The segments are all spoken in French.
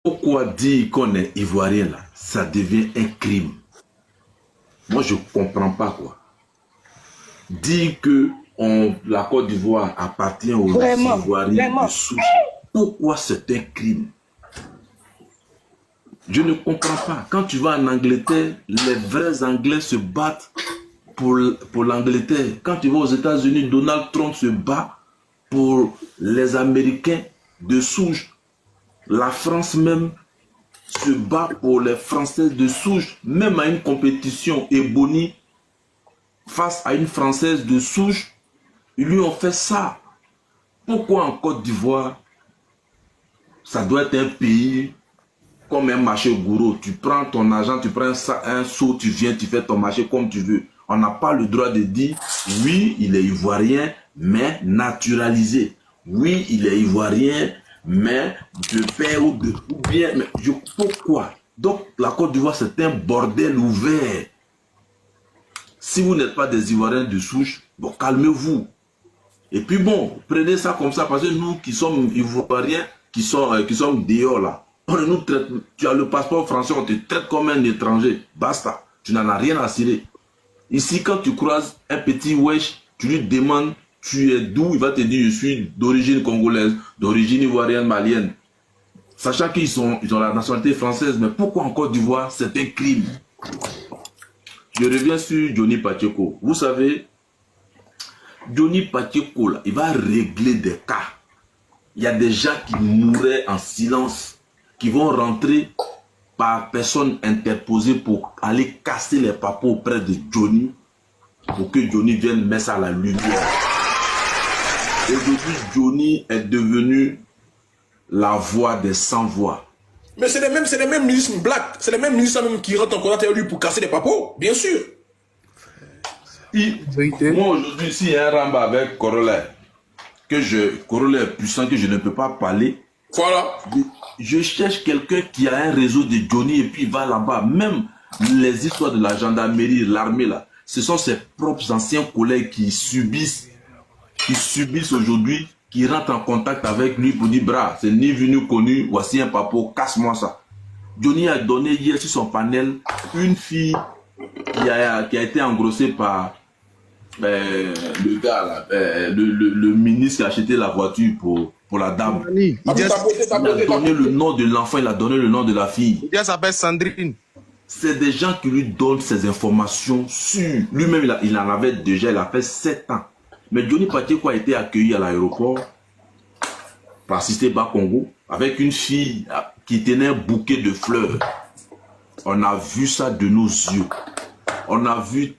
Pourquoi dire qu'on est ivoirien là, ça devient un crime? Moi, je ne comprends pas quoi. Dire que la Côte d'Ivoire appartient aux Ivoiriens de souche, pourquoi c'est un crime? Je ne comprends pas. Quand tu vas en Angleterre, les vrais Anglais se battent pour l'Angleterre. Quand tu vas aux États-Unis, Donald Trump se bat pour les Américains de souche. La France même se bat pour les Français de souche. Même à une compétition, Ebony, face à une Française de souche, ils lui ont fait ça. Pourquoi en Côte d'Ivoire, ça doit être un pays comme un marché gourou? Tu prends ton argent, tu prends un seau, tu viens, tu fais ton marché comme tu veux. On n'a pas le droit de dire, oui, il est ivoirien, mais naturalisé. Oui, il est ivoirien, mais de père ou bien. Mais pourquoi? Donc, la Côte d'Ivoire, c'est un bordel ouvert. Si vous n'êtes pas des Ivoiriens de souche, bon, calmez-vous. Et puis bon, prenez ça comme ça, parce que nous qui sommes Ivoiriens, qui sommes dehors là, on nous traite, tu as le passeport français, on te traite comme un étranger. Basta, tu n'en as rien à cirer. Ici, quand tu croises un petit wesh, tu lui demandes, tu es d'où? Il va te dire, je suis d'origine congolaise, d'origine ivoirienne, malienne. Sachant qu'ils ont la nationalité française, mais pourquoi en Côte d'Ivoire, c'est un crime? Je reviens sur Johnny Pacheco. Vous savez, Johnny Pacheco, là, il va régler des cas. Il y a des gens qui mourraient en silence, qui vont rentrer par personne interposée pour aller casser les papeaux auprès de Johnny, pour que Johnny vienne mettre ça à la lumière. Aujourd'hui, Johnny est devenu la voix des sans-voix. Mais c'est les mêmes ministres black, c'est les mêmes ministres même qui rentrent en contact avec lui pour casser les papeaux, bien sûr. Moi aujourd'hui, s'il y a un ramba avec corollaire, corollaire puissant que je ne peux pas parler, voilà. Je cherche quelqu'un qui a un réseau de Johnny et puis il va là-bas. Même les histoires de la gendarmerie, l'armée là, ce sont ses propres anciens collègues qui subissent aujourd'hui, qui rentrent en contact avec lui pour dire, bras, c'est ni vu ni connu, voici un papo, casse-moi ça. Johnny a donné hier sur son panel une fille qui a été engrossée par le gars là, le ministre qui a acheté la voiture pour la dame. Il a donné le nom de l'enfant, il a donné le nom de la fille. Elle s'appelle Sandrine. C'est des gens qui lui donnent ces informations sûres. Lui-même, il en avait déjà, il a fait 7 ans. Mais Johnny Pacheco a été accueilli à l'aéroport par Sisté Bakongo avec une fille qui tenait un bouquet de fleurs. On a vu ça de nos yeux. On a vu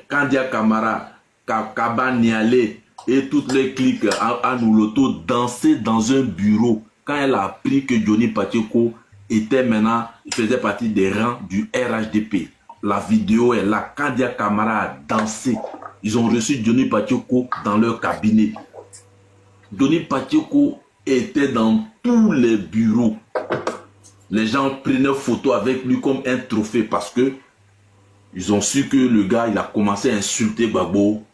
Kandia Kamara, Kaba Niale et toutes les cliques à Nouloto danser dans un bureau quand elle a appris que Johnny Pacheco était maintenant, il faisait partie des rangs du RHDP. La vidéo est là, Kandia Kamara a dansé. Ils ont reçu Johnny Pacheco dans leur cabinet. Johnny Pacheco était dans tous les bureaux. Les gens prenaient photo avec lui comme un trophée parce que ils ont su que le gars, il a commencé à insulter Gbagbo,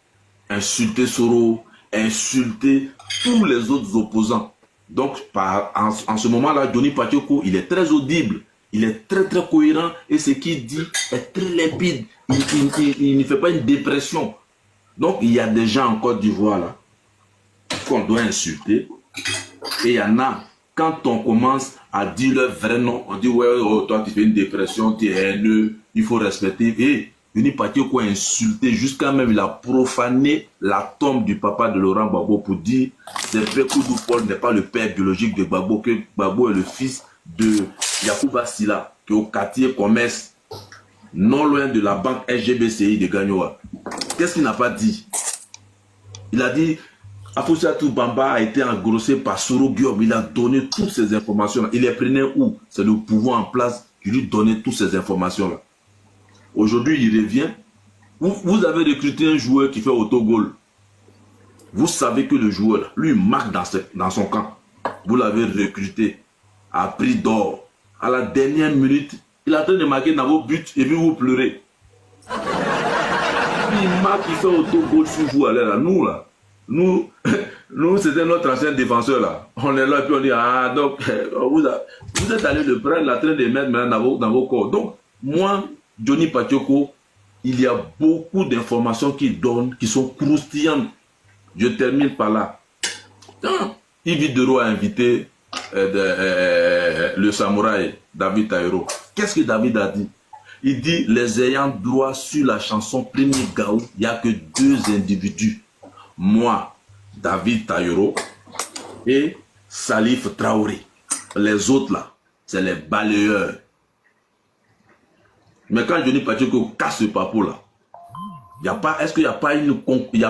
insulter Soro, insulter tous les autres opposants. Donc, en ce moment-là, Johnny Pacheco, il est très audible, il est très très cohérent et ce qu'il dit est très limpide. Il ne fait pas une dépression. Donc, il y a des gens en Côte d'Ivoire là qu'on doit insulter. Et il y en a, quand on commence à dire leur vrai nom, on dit ouais, oh, toi tu fais une dépression, tu es haineux, il faut respecter. Et Johnny Pacheco a insulté, jusqu'à même il a profané la tombe du papa de Laurent Gbagbo pour dire c'est vrai que Koudou Paul n'est pas le père biologique de Gbagbo, que Gbagbo est le fils de Yacouba Silla, qui est au quartier commerce, non loin de la banque SGBCI de Gagnoa. Qu'est-ce qu'il n'a pas dit? Il a dit Afousatou Bamba a été engrossé par Soro Guillaume. Il a donné toutes ces informations-là. Il les prenait où? C'est le pouvoir en place qui lui donnait toutes ces informations-là. Aujourd'hui, il revient. Vous avez recruté un joueur qui fait autogol. Vous savez que le joueur, lui, marque dans son camp. Vous l'avez recruté à prix d'or. À la dernière minute, il a en train de marquer dans vos buts et puis vous pleurez. Il marque, il fait autogol sur vous, allez là, nous là. Nous, nous c'était notre ancien défenseur là. On est là et puis on dit, ah, donc, vous êtes allé le prendre, la train de mettre maintenant dans vos corps. Donc, moi, Johnny Patioko, il y a beaucoup d'informations qu'il donne qui sont croustillantes. Je termine par là. Yves Dero a invité le samouraï David Taïro. Qu'est-ce que David a dit? Il dit, les ayants droit sur la chanson Premier Gaou, il n'y a que 2 individus. Moi, David Taïro et Salif Traoré. Les autres là, c'est les balayeurs. Mais quand Johnny Patioko casse ce papo là, il y a pas, est-ce qu'il n'y a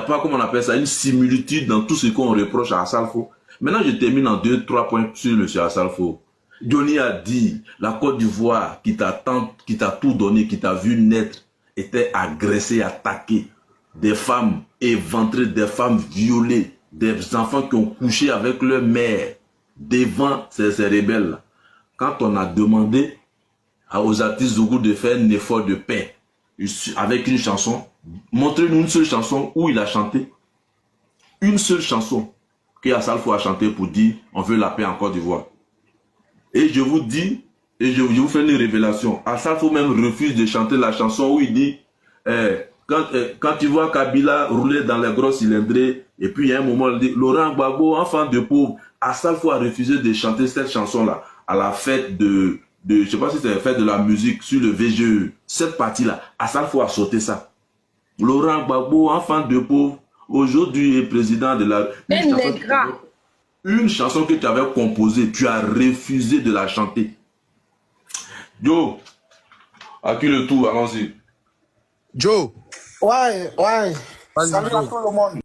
pas comment on appelle ça, une similitude dans tout ce qu'on reproche à Assalfo? Maintenant, je termine en 2-3 points sur M. Assalfo. Johnny a dit, la Côte d'Ivoire qui t'a tout donné, qui t'a vu naître, était agressée, attaquée. Des femmes éventrées, des femmes violées, des enfants qui ont couché avec leur mère devant ces rebelles. Quand on a demandé aux artistes Zougou de faire un effort de paix avec une chanson, montrez-nous une seule chanson où il a chanté. Une seule chanson que Assalfo a chanté pour dire on veut la paix en Côte d'Ivoire. Et je vous dis, et je vous fais une révélation, Assalfo même refuse de chanter la chanson où il dit quand tu vois Kabila rouler dans les gros cylindrés, et puis il y a un moment, il dit Laurent Gbagbo, enfant de pauvre, Assalfo a refusé de chanter cette chanson-là à la fête je ne sais pas si c'est la fête de la musique sur le VGE. Cette partie-là, Assalfo a sauté ça. Laurent Gbagbo, enfant de pauvre, aujourd'hui est président de la... Une chanson que tu avais composée, tu as refusé de la chanter. Joe, à qui le tour, allons-y. Joe. Ouais. Vas-y, Salut Joe. à tout le monde.